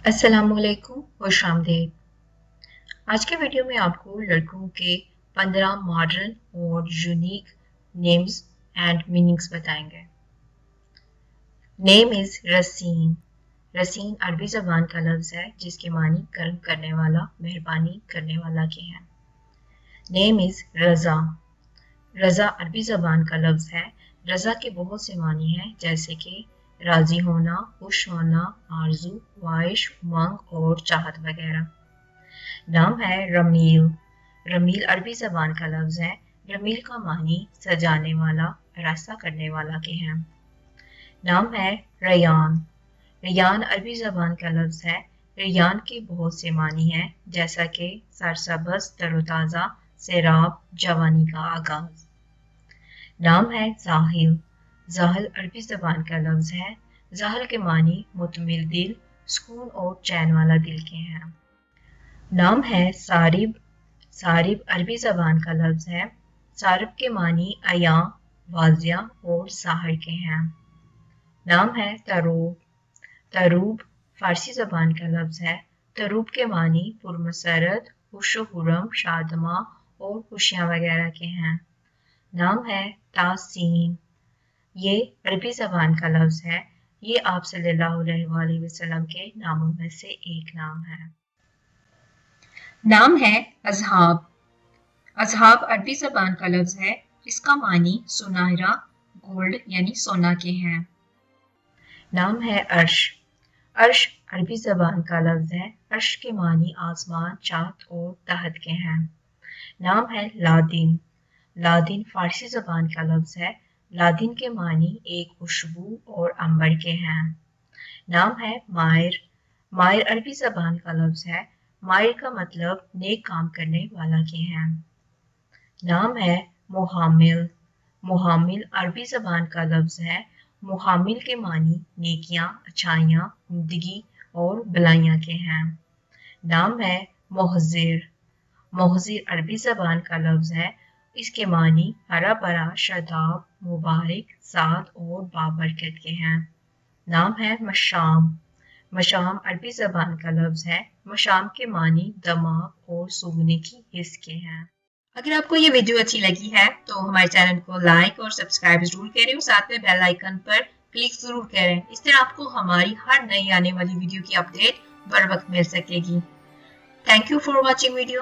السلام علیکم، خوش آمدید۔ آج کے ویڈیو میں آپ کو لڑکوں کے 15 ماڈرن اور یونیک نیمز اینڈ میننگز بتائیں گے۔ نیم از رسین۔ رسین عربی زبان کا لفظ ہے جس کے معنی کرم کرنے والا، مہربانی کرنے والا کے ہیں۔ نیم از رضا۔ رضا عربی زبان کا لفظ ہے۔ رضا کے بہت سے معنی ہیں جیسے کہ راضی ہونا، خوش ہونا، آرزو، خواہش، امنگ اور چاہت وغیرہ۔ نام ہے رمیل۔ رمیل عربی زبان کا لفظ ہے۔ رمیل کا معنی سجانے والا، آراستہ کرنے والا کے ہیں۔ نام ہے ریان۔ ریان عربی زبان کا لفظ ہے۔ ریان کے بہت سے معنی ہیں جیسا کہ سرسبز، تر و تازہ، سیراب، جوانی کا آغاز۔ نام ہے زاہل۔ زاہل عربی زبان کا لفظ ہے۔ زاہل کے معنی مطمئن دل، سکون اور چین والا دل کے ہیں۔ نام ہے سارب۔ سارب عربی زبان کا لفظ ہے۔ سارب کے معنی عیاں، واضح اور ظاہر کے ہیں۔ نام ہے تروب۔ تروب فارسی زبان کا لفظ ہے۔ تروب کے معنی پرمسرت، خوش و خرم، شادماں اور خوشیاں وغیرہ کے ہیں۔ نام ہے تاسین۔ یہ عربی زبان کا لفظ ہے۔ یہ آپ صلی اللہ علیہ وسلم کے ناموں میں سے ایک نام ہے۔ نام ہے اصحاب۔ اصحاب عربی زبان کا لفظ ہے۔ اس کا معنی سنہرا، گولڈ یعنی سونا کے ہیں۔ نام ہے عرش۔ عرش عربی زبان کا لفظ ہے۔ عرش کے معنی آسمان، چاند اور تحت کے ہیں۔ نام ہے لادن۔ لادن فارسی زبان کا لفظ ہے۔ لادن کے معنی ایک خوشبو اور عنبر کے ہیں۔ نام ہے ماہر۔ ماہر عربی زبان کا لفظ ہے۔ ماہر کا مطلب نیک کام کرنے والا کے ہیں۔ نام ہے محامل۔ محامل عربی زبان کا لفظ ہے۔ محامل کے معنی نیکیاں، اچھائیاں، عمدگی اور بلائیاں کے ہیں۔ نام ہے محضر۔ محضر عربی زبان کا لفظ ہے۔ اس کے معنی ہرا بھرا، شاداب، مبارک، سعد اور بابرکت کے ہیں۔ نام ہے مشام۔ مشام عربی زبان کا لفظ ہے۔ مشام کے معنی دماغ اور سونگنے کی حس کے ہیں۔ اگر آپ کو یہ ویڈیو اچھی لگی ہے تو ہمارے چینل کو لائک اور سبسکرائب ضرور کریں اور ساتھ میں بیل آئیکن پر کلک ضرور کریں۔ اس طرح آپ کو ہماری ہر نئی آنے والی ویڈیو کی اپڈیٹ بر وقت مل سکے گی۔ Thank you for watching video.